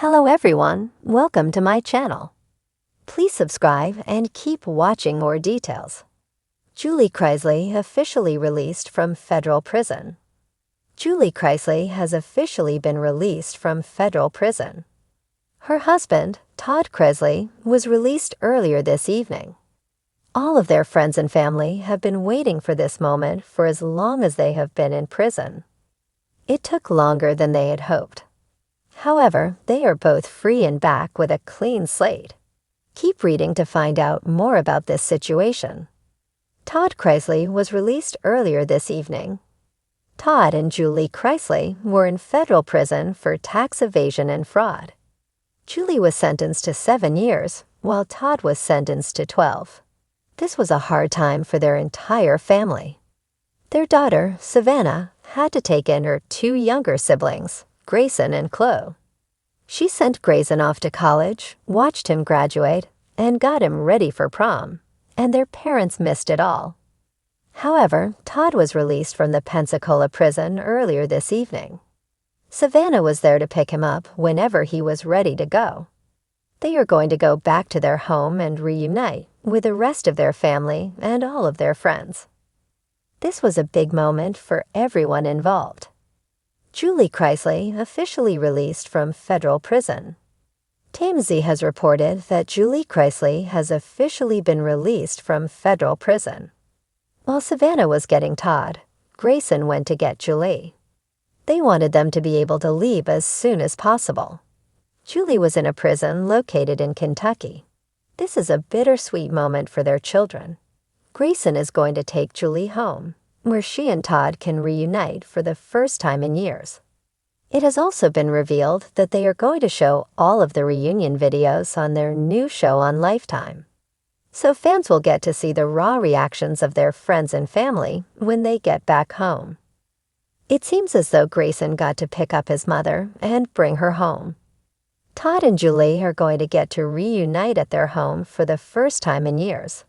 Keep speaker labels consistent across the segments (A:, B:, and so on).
A: Hello everyone, welcome to my channel. Please subscribe and keep watching more details. Julie Chrisley officially released from federal prison. Julie Chrisley has officially been released from federal prison. Her husband, Todd Chrisley, was released earlier this evening. All of their friends and family have been waiting for this moment for as long as they have been in prison. It took longer than they had hoped. However, they are both free and back with a clean slate. Keep reading to find out more about this situation. Todd Chrisley was released earlier this evening. Todd and Julie Chrisley were in federal prison for tax evasion and fraud. Julie was sentenced to 7 years, while Todd was sentenced to 12. This was a hard time for their entire family. Their daughter, Savannah, had to take in her 2 younger siblings, Grayson and Chloe. She sent Grayson off to college, watched him graduate, and got him ready for prom, and their parents missed it all. However, Todd was released from the Pensacola prison earlier this evening. Savannah was there to pick him up whenever he was ready to go. They are going to go back to their home and reunite with the rest of their family and all of their friends. This was a big moment for everyone involved. Julie Chrisley officially released from federal prison. TMZ has reported that Julie Chrisley has officially been released from federal prison. While Savannah was getting Todd, Grayson went to get Julie. They wanted them to be able to leave as soon as possible. Julie was in a prison located in Kentucky. This is a bittersweet moment for their children. Grayson is going to take Julie home, where she and Todd can reunite for the first time in years. It has also been revealed that they are going to show all of the reunion videos on their new show on Lifetime. So fans will get to see the raw reactions of their friends and family when they get back home. It seems as though Grayson got to pick up his mother and bring her home. Todd and Julie are going to get to reunite at their home for the first time in years.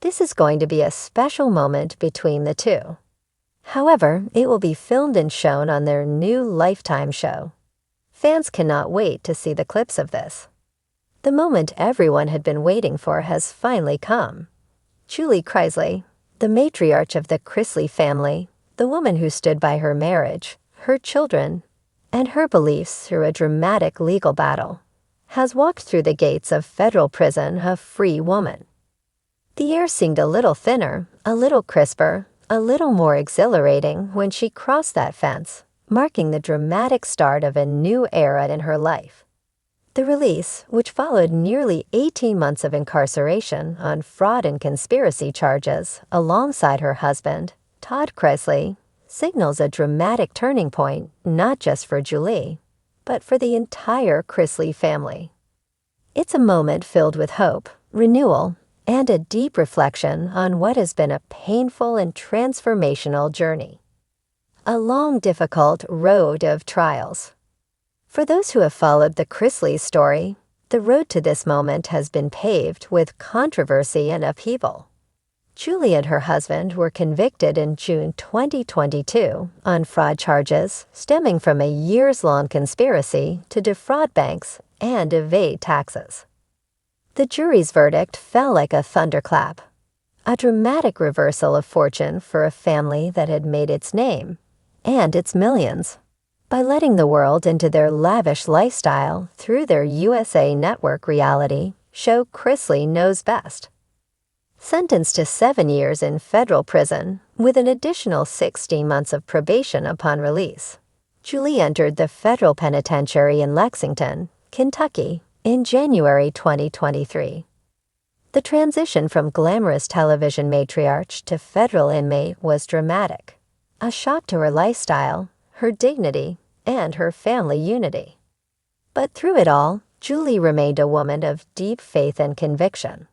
A: This is going to be a special moment between the two. However, it will be filmed and shown on their new Lifetime show. Fans cannot wait to see the clips of this. The moment everyone had been waiting for has finally come. Julie Chrisley, the matriarch of the Chrisley family, the woman who stood by her marriage, her children, and her beliefs through a dramatic legal battle, has walked through the gates of federal prison a free woman. The air seemed a little thinner, a little crisper, a little more exhilarating when she crossed that fence, marking the dramatic start of a new era in her life. The release, which followed nearly 18 months of incarceration on fraud and conspiracy charges alongside her husband, Todd Chrisley, signals a dramatic turning point not just for Julie, but for the entire Chrisley family. It's a moment filled with hope, renewal, and a deep reflection on what has been a painful and transformational journey. A long, difficult road of trials. For those who have followed the Chrisley story, the road to this moment has been paved with controversy and upheaval. Julie and her husband were convicted in June 2022 on fraud charges stemming from a years-long conspiracy to defraud banks and evade taxes. The jury's verdict fell like a thunderclap, a dramatic reversal of fortune for a family that had made its name and its millions by letting the world into their lavish lifestyle through their USA Network reality show Chrisley Knows Best. Sentenced to 7 years in federal prison with an additional 16 months of probation upon release, Julie entered the federal penitentiary in Lexington, Kentucky, in January 2023. The transition from glamorous television matriarch to federal inmate was dramatic, a shock to her lifestyle, her dignity, and her family unity. But through it all, Julie remained a woman of deep faith and conviction.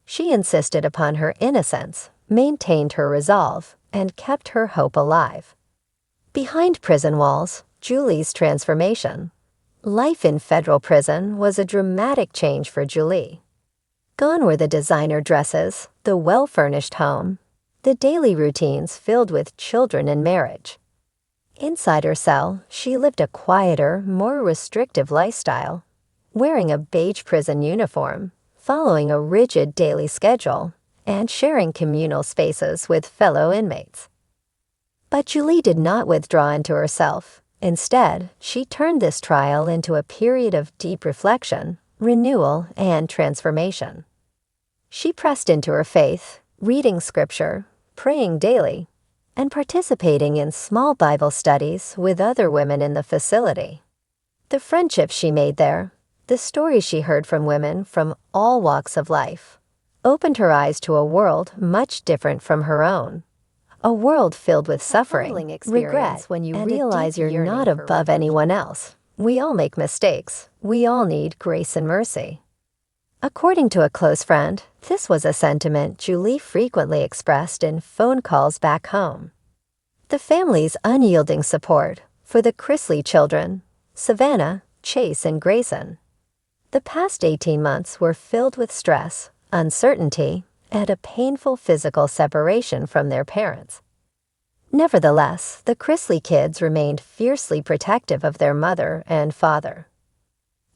A: She insisted upon her innocence, maintained her resolve, and kept her hope alive. Behind prison walls, Julie's transformation. Life in federal prison was a dramatic change for Julie. Gone were the designer dresses, the well-furnished home, the daily routines filled with children and marriage. Inside her cell, she lived a quieter, more restrictive lifestyle, wearing a beige prison uniform, following a rigid daily schedule, and sharing communal spaces with fellow inmates. But Julie did not withdraw into herself. Instead, she turned this trial into a period of deep reflection, renewal, and transformation. She pressed into her faith, reading scripture, praying daily, and participating in small Bible studies with other women in the facility. The friendships she made there, the stories she heard from women from all walks of life, opened her eyes to a world much different from her own. A world filled with suffering, regret, when you realize you're not above anyone else. We all make mistakes. We all need grace and mercy. According to a close friend, this was a sentiment Julie frequently expressed in phone calls back home. The family's unyielding support for the Chrisley children, Savannah, Chase, and Grayson. The past 18 months were filled with stress, uncertainty, and a painful physical separation from their parents. Nevertheless, the Chrisley kids remained fiercely protective of their mother and father.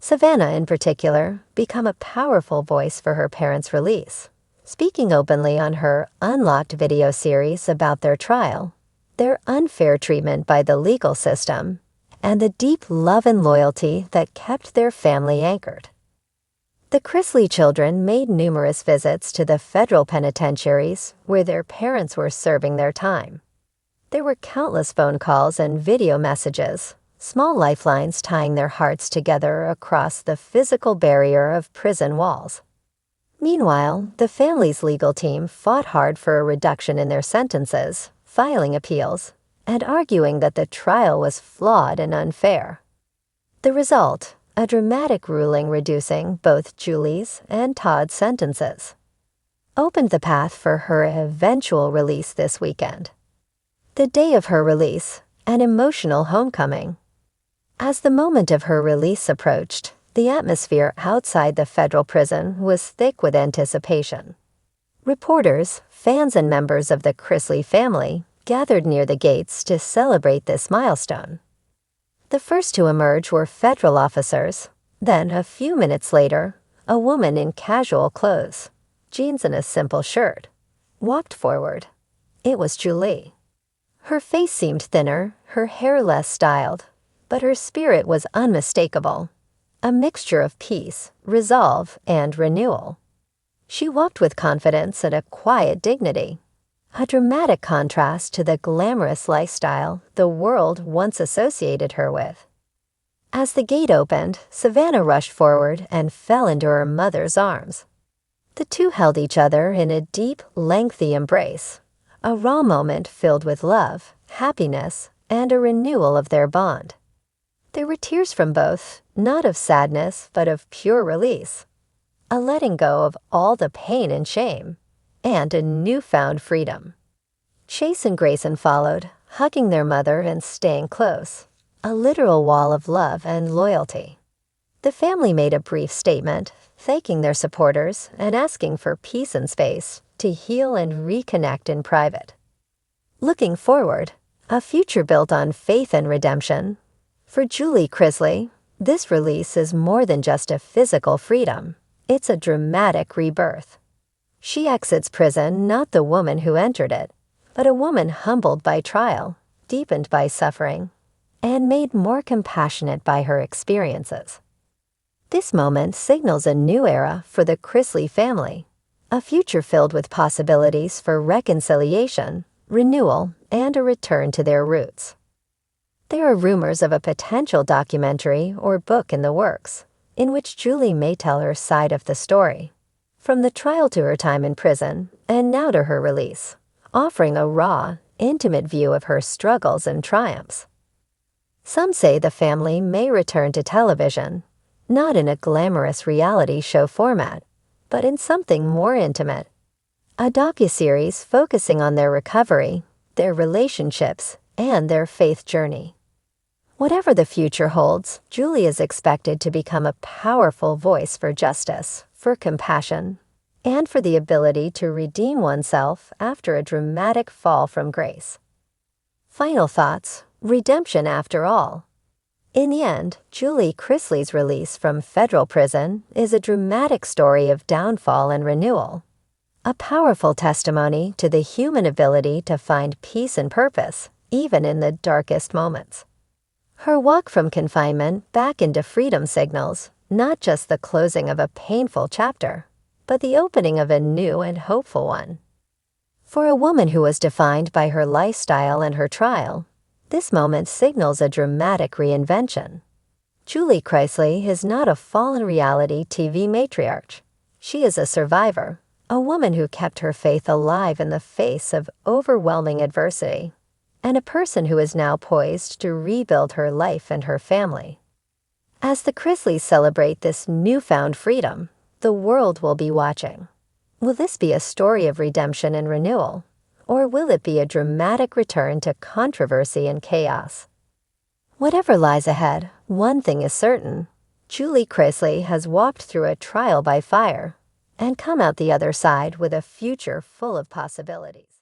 A: Savannah, in particular, became a powerful voice for her parents' release, speaking openly on her Unlocked video series about their trial, their unfair treatment by the legal system, and the deep love and loyalty that kept their family anchored. The Chrisley children made numerous visits to the federal penitentiaries where their parents were serving their time. There were countless phone calls and video messages, small lifelines tying their hearts together across the physical barrier of prison walls. Meanwhile, the family's legal team fought hard for a reduction in their sentences, filing appeals, and arguing that the trial was flawed and unfair. The result, a dramatic ruling reducing both Julie's and Todd's sentences, opened the path for her eventual release this weekend. The day of her release, an emotional homecoming. As the moment of her release approached, the atmosphere outside the federal prison was thick with anticipation. Reporters, fans, and members of the Chrisley family gathered near the gates to celebrate this milestone. The first to emerge were federal officers. Then, a few minutes later, a woman in casual clothes, jeans and a simple shirt, walked forward. It was Julie. Her face seemed thinner, her hair less styled, but her spirit was unmistakable, a mixture of peace, resolve, and renewal. She walked with confidence and a quiet dignity, a dramatic contrast to the glamorous lifestyle the world once associated her with. As the gate opened, Savannah rushed forward and fell into her mother's arms. The two held each other in a deep, lengthy embrace, a raw moment filled with love, happiness, and a renewal of their bond. There were tears from both, not of sadness, but of pure release, a letting go of all the pain and shame, and a newfound freedom. Chase and Grayson followed, hugging their mother and staying close, a literal wall of love and loyalty. The family made a brief statement, thanking their supporters and asking for peace and space to heal and reconnect in private. Looking forward, a future built on faith and redemption. For Julie Chrisley, this release is more than just a physical freedom. It's a dramatic rebirth. She exits prison not the woman who entered it, but a woman humbled by trial, deepened by suffering, and made more compassionate by her experiences. This moment signals a new era for the Chrisley family, a future filled with possibilities for reconciliation, renewal, and a return to their roots. There are rumors of a potential documentary or book in the works, in which Julie may tell her side of the story, from the trial to her time in prison, and now to her release, offering a raw, intimate view of her struggles and triumphs. Some say the family may return to television, not in a glamorous reality show format, but in something more intimate. A docuseries focusing on their recovery, their relationships, and their faith journey. Whatever the future holds, Julie is expected to become a powerful voice for justice, for compassion, and for the ability to redeem oneself after a dramatic fall from grace. Final thoughts. Redemption after all. In the end, Julie Chrisley's release from federal prison is a dramatic story of downfall and renewal. A powerful testimony to the human ability to find peace and purpose, even in the darkest moments. Her walk from confinement back into freedom signals not just the closing of a painful chapter, but the opening of a new and hopeful one. For a woman who was defined by her lifestyle and her trial, this moment signals a dramatic reinvention. Julie Chrisley is not a fallen reality TV matriarch. She is a survivor, a woman who kept her faith alive in the face of overwhelming adversity, and a person who is now poised to rebuild her life and her family. As the Chrisleys celebrate this newfound freedom, the world will be watching. Will this be a story of redemption and renewal, or will it be a dramatic return to controversy and chaos? Whatever lies ahead, one thing is certain. Julie Chrisley has walked through a trial by fire and come out the other side with a future full of possibilities.